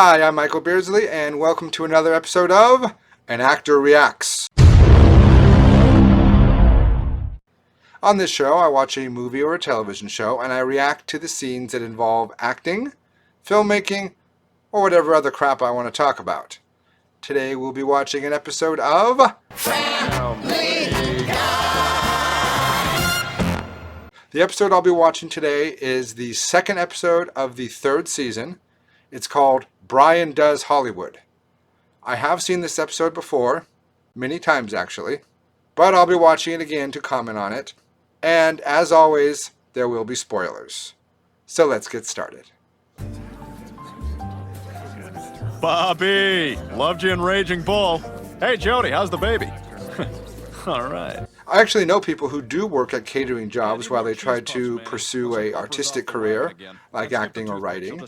Hi, I'm Michael Beardsley, and welcome to another episode of An Actor Reacts. On this show, I watch a movie or a television show, and I react to the scenes that involve acting, filmmaking, or whatever other crap I want to talk about. Today, we'll be watching an episode of Family Guy. The episode I'll be watching today is the second episode of the third season. It's called Brian Does Hollywood. I have seen this episode before, many times actually, but I'll be watching it again to comment on it. And as always, there will be spoilers. So let's get started. Bobby! Loved you in Raging Bull. Hey, Jody, how's the baby? All right. I actually know people who do work at catering jobs while they try to pursue an artistic career, like acting or writing.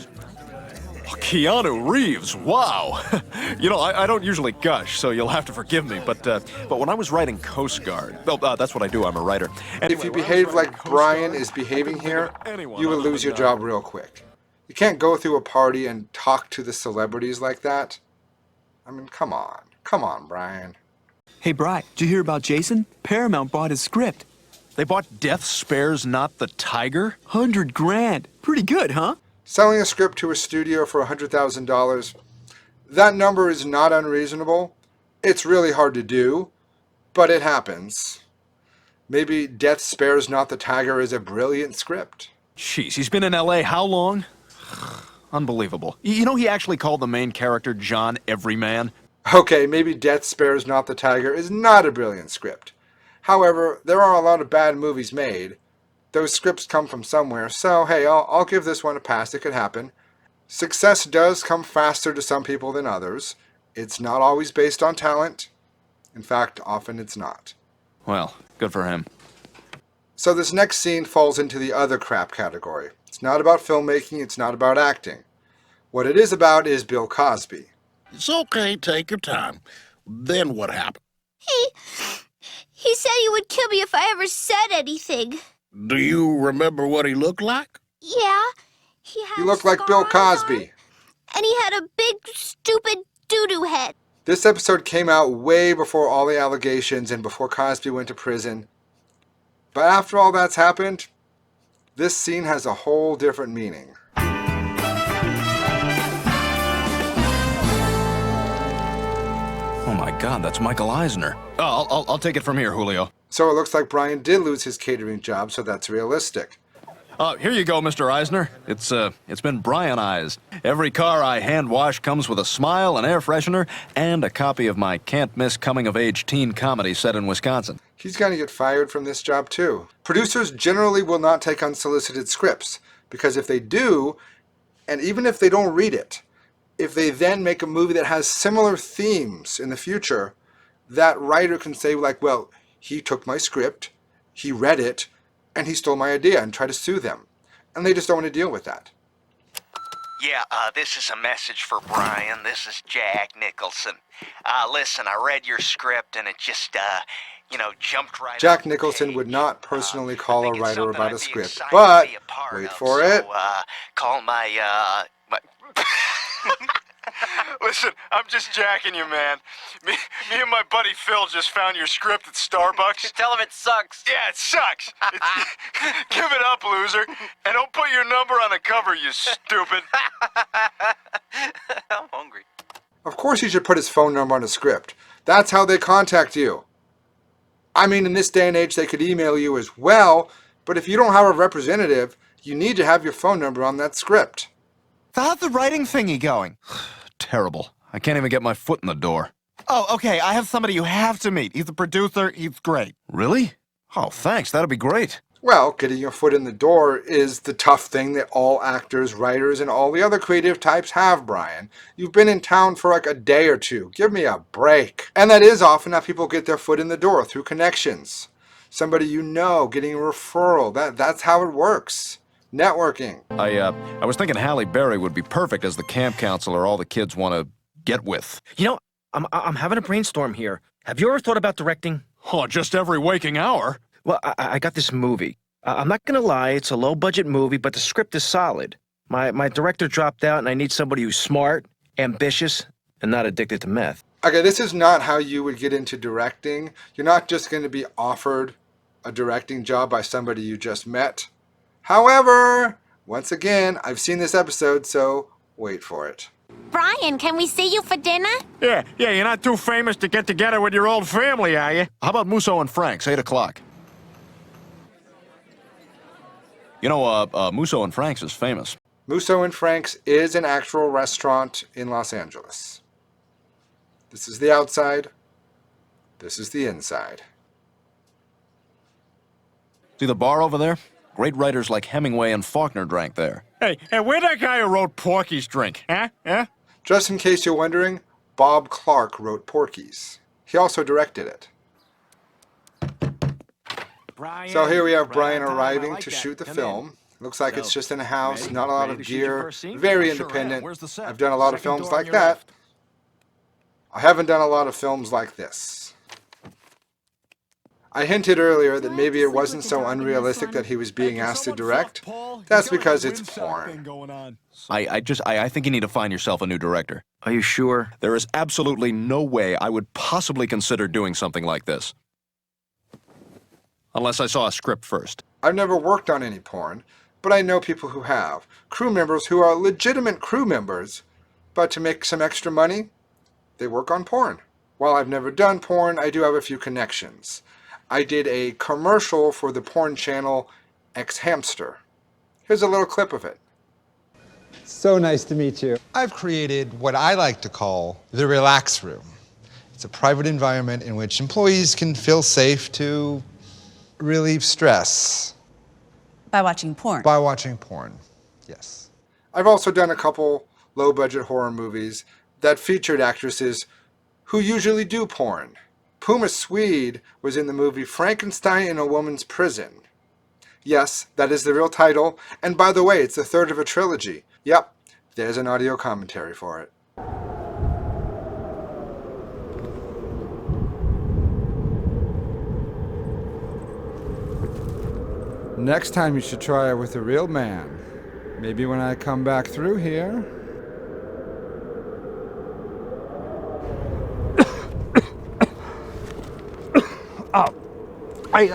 Keanu Reeves, wow! I don't usually gush, so you'll have to forgive me, but when I was writing Coast Guard, that's what I do, I'm a writer. Anyway, if you behave like Brian is behaving here, you will lose your job real quick. You can't go through a party and talk to the celebrities like that. I mean, come on. Come on, Brian. Hey, Bri, did you hear about Jason? Paramount bought his script. They bought Death Spares Not the Tiger? $100,000. Pretty good, huh? Selling a script to a studio for $100,000, that number is not unreasonable. It's really hard to do, but it happens. Maybe Death Spares Not the Tiger is a brilliant script. Jeez, he's been in L.A. how long? Unbelievable. You know he actually called the main character John Everyman? Okay, maybe Death Spares Not the Tiger is not a brilliant script. However, there are a lot of bad movies made. Those scripts come from somewhere, so hey, I'll give this one a pass. It could happen. Success does come faster to some people than others. It's not always based on talent. In fact, often it's not. Well, good for him. So this next scene falls into the other crap category. It's not about filmmaking, it's not about acting. What it is about is Bill Cosby. It's okay, take your time. Then what happened? He said he would kill me if I ever said anything. Do you remember what he looked like? Yeah, he had You look like Bill Cosby. And he had a big, stupid doo-doo head. This episode came out way before all the allegations and before Cosby went to prison. But after all that's happened, this scene has a whole different meaning. Oh my God, that's Michael Eisner. I'll take it from here, Julio. So it looks like Brian did lose his catering job, so that's realistic. Here you go, Mr. Eisner. It's been Brianized. Every car I hand wash comes with a smile, an air freshener, and a copy of my can't-miss coming-of-age teen comedy set in Wisconsin. He's going to get fired from this job too. Producers generally will not take unsolicited scripts, because if they do, and even if they don't read it, if they then make a movie that has similar themes in the future, that writer can say like, well, he took my script, he read it, and he stole my idea, and try to sue them. And they just don't want to deal with that. Yeah, this is a message for Brian. This is Jack Nicholson. Listen, I read your script, and it just, jumped right Jack off the Nicholson page. would not personally I call think a it's writer something about I'd a be script, excited but to be a part wait of, for so, it. Call my. Listen, I'm just jacking you, man. Me and my buddy Phil just found your script at Starbucks. Tell him it sucks. Yeah, it sucks. Give it up, loser. And don't put your number on the cover, you stupid. I'm hungry. Of course he should put his phone number on a script. That's how they contact you. I mean, in this day and age, they could email you as well, but if you don't have a representative, you need to have your phone number on that script. How's the writing thingy going? Terrible. I can't even get my foot in the door. Oh, okay, I have somebody you have to meet. He's a producer, he's great. Really? Oh, thanks. That'd be great. Well, getting your foot in the door is the tough thing that all actors, writers, and all the other creative types have, Brian. You've been in town for like a day or two. Give me a break. And that is often how people get their foot in the door, through connections. Somebody you know, getting a referral. That's how it works. Networking. I was thinking Halle Berry would be perfect as the camp counselor all the kids want to get with. You know, I'm having a brainstorm here. Have you ever thought about directing? Oh, just every waking hour. Well, I got this movie. I'm not gonna lie, it's a low-budget movie, but the script is solid. My director dropped out, and I need somebody who's smart, Ambitious and not addicted to meth. Okay, this is not how you would get into directing. You're not just going to be offered a directing job by somebody you just met. However, once again, I've seen this episode, so wait for it. Brian, can we see you for dinner? Yeah, you're not too famous to get together with your old family, are you? How about Musso and Frank's, 8 o'clock? You know, Musso and Frank's is famous. Musso and Frank's is an actual restaurant in Los Angeles. This is the outside. This is the inside. See the bar over there? Great writers like Hemingway and Faulkner drank there. Hey, where'd that guy who wrote Porky's drink? Huh? Just in case you're wondering, Bob Clark wrote Porky's. He also directed it. Brian, So here we have Brian arriving to shoot the film. Looks like it's just in a house, not a lot of gear, very independent. I've done a lot of films like that. I haven't done a lot of films like this. I hinted earlier that maybe it wasn't so unrealistic that he was being asked to direct. That's because it's porn. I think you need to find yourself a new director. Are you sure? There is absolutely no way I would possibly consider doing something like this. Unless I saw a script first. I've never worked on any porn, but I know people who have. Crew members who are legitimate crew members, but to make some extra money, they work on porn. While I've never done porn, I do have a few connections. I did a commercial for the porn channel X Hamster. Here's a little clip of it. So nice to meet you. I've created what I like to call the relax room. It's a private environment in which employees can feel safe to relieve stress. By watching porn? By watching porn, yes. I've also done a couple low-budget horror movies that featured actresses who usually do porn. Puma Swede was in the movie Frankenstein in a Woman's Prison. Yes, that is the real title, and by the way, it's the third of a trilogy. Yep, there's an audio commentary for it. Next time you should try it with a real man. Maybe when I come back through here.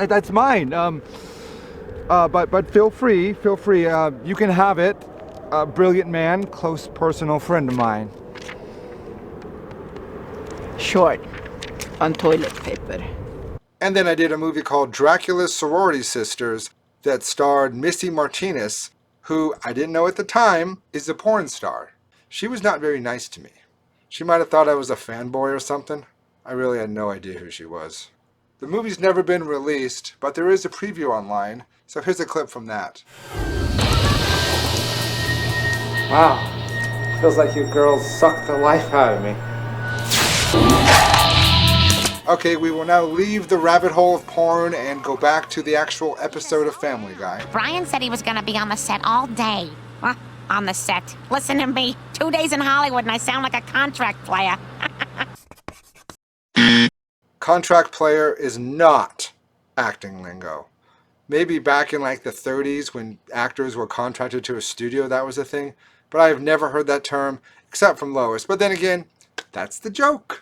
That's mine. But feel free. You can have it. A brilliant man, close personal friend of mine. Short. On toilet paper. And then I did a movie called Dracula's Sorority Sisters that starred Missy Martinez, who I didn't know at the time is a porn star. She was not very nice to me. She might have thought I was a fanboy or something. I really had no idea who she was. The movie's never been released, but there is a preview online, so here's a clip from that. Wow. Feels like you girls sucked the life out of me. Okay, we will now leave the rabbit hole of porn and go back to the actual episode of Family Guy. Brian said he was gonna be on the set all day. Huh? On the set. Listen to me. 2 days in Hollywood and I sound like a contract player. Contract player is not acting lingo. Maybe back in like the 30s when actors were contracted to a studio, that was a thing. But I have never heard that term except from Lois. But then again, that's the joke.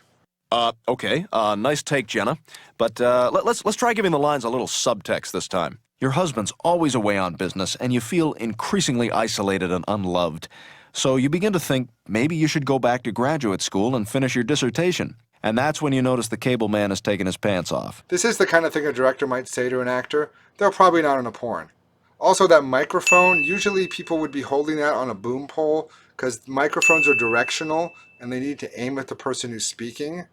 Okay. Nice take, Jenna. But let's try giving the lines a little subtext this time. Your husband's always away on business, and you feel increasingly isolated and unloved. So you begin to think maybe you should go back to graduate school and finish your dissertation. And that's when you notice the cable man has taken his pants off. This is the kind of thing a director might say to an actor, though probably not in a porn. Also, that microphone, usually people would be holding that on a boom pole because microphones are directional and they need to aim at the person who's speaking.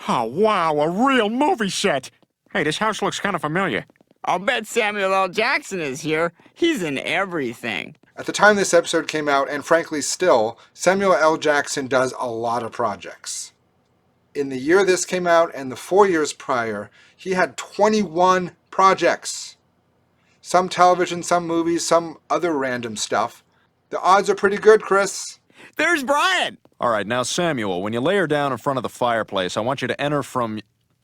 Oh, wow, a real movie set. Hey, this house looks kind of familiar. I'll bet Samuel L. Jackson is here. He's in everything. At the time this episode came out, and frankly still, Samuel L. Jackson does a lot of projects. In the year this came out and the 4 years prior, he had 21 projects. Some television, some movies, some other random stuff. The odds are pretty good, Chris. There's Brian! All right, now, Samuel, when you lay her down in front of the fireplace, I want you to enter from...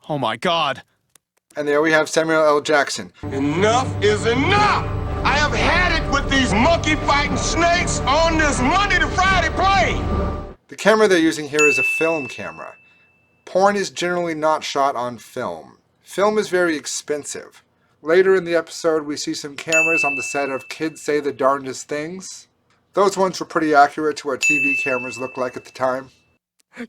Oh, my God. And there we have Samuel L. Jackson. Enough is enough! I have had it with these monkey-fighting snakes on this Monday to Friday plane! The camera they're using here is a film camera. Porn is generally not shot on film. Film is very expensive. Later in the episode, we see some cameras on the set of Kids Say the Darndest Things. Those ones were pretty accurate to what TV cameras looked like at the time.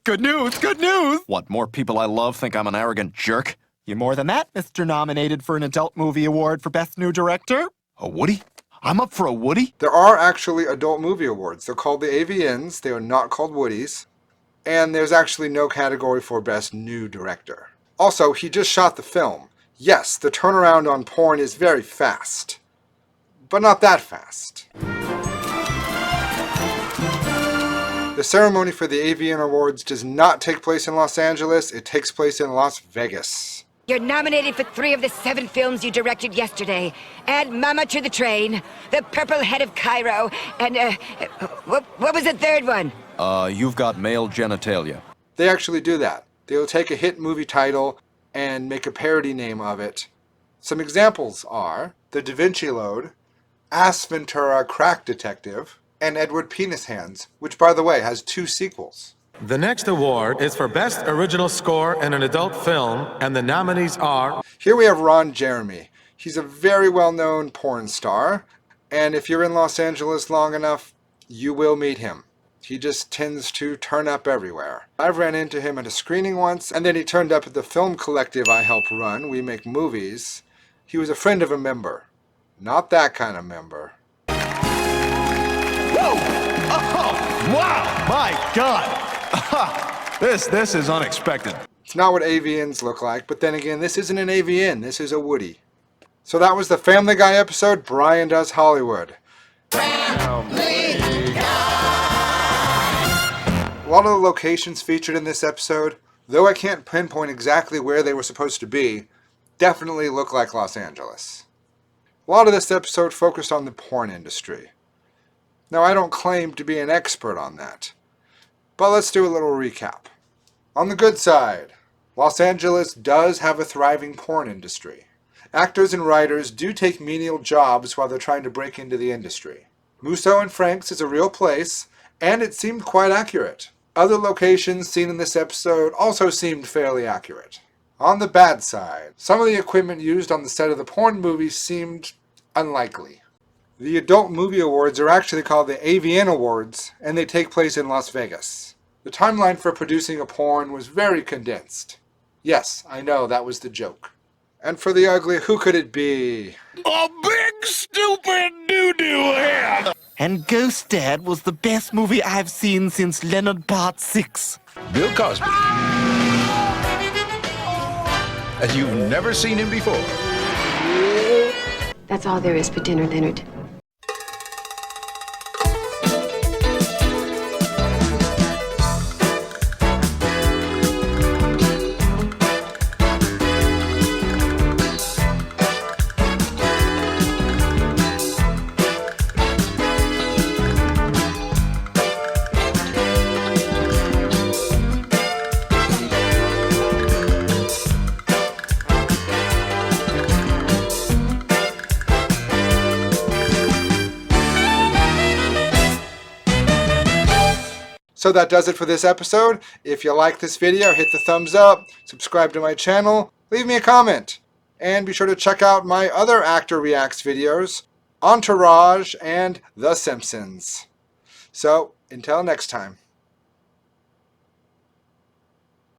Good news, good news! What, more people I love think I'm an arrogant jerk? You're more than that, Mr. Nominated for an Adult Movie Award for Best New Director. A Woody? I'm up for a Woody? There are actually adult movie awards. They're called the AVNs. They are not called Woodies. And there's actually no category for Best New Director. Also, he just shot the film. Yes, the turnaround on porn is very fast. But not that fast. The ceremony for the AVN Awards does not take place in Los Angeles. It takes place in Las Vegas. You're nominated for 3 of the 7 films you directed yesterday. Add Mama to the Train, The Purple Head of Cairo, and, what was the 3rd one? You've Got Male Genitalia. They actually do that. They'll take a hit movie title and make a parody name of it. Some examples are The Da Vinci Load, Ass Ventura Crack Detective, and Edward Penis Hands, which, by the way, has 2 sequels. The next award is for Best Original Score in an Adult Film, and the nominees are... Here we have Ron Jeremy. He's a very well-known porn star, and if you're in Los Angeles long enough, you will meet him. He just tends to turn up everywhere. I've ran into him at a screening once, and then he turned up at the film collective I help run. We make movies. He was a friend of a member. Not that kind of member. Whoa! Oh, wow! My God! This is unexpected. It's not what AVNs look like, but then again, this isn't an AVN. This is a Woody. So that was the Family Guy episode, Brian Does Hollywood. A lot of the locations featured in this episode, though I can't pinpoint exactly where they were supposed to be, definitely look like Los Angeles. A lot of this episode focused on the porn industry. Now, I don't claim to be an expert on that, but let's do a little recap. On the good side, Los Angeles does have a thriving porn industry. Actors and writers do take menial jobs while they're trying to break into the industry. Musso and Frank's is a real place, and it seemed quite accurate. Other locations seen in this episode also seemed fairly accurate. On the bad side, some of the equipment used on the set of the porn movies seemed unlikely. The Adult Movie Awards are actually called the AVN Awards, and they take place in Las Vegas. The timeline for producing a porn was very condensed. Yes, I know, that was the joke. And for the ugly, who could it be? A big stupid doo-doo head! And Ghost Dad was the best movie I've seen since Leonard Part 6. Bill Cosby. As you've never seen him before. That's all there is for dinner, Leonard. So that does it for this episode. If you like this video, hit the thumbs up, subscribe to my channel, leave me a comment, and be sure to check out my other Actor Reacts videos, Entourage and The Simpsons. So, until next time.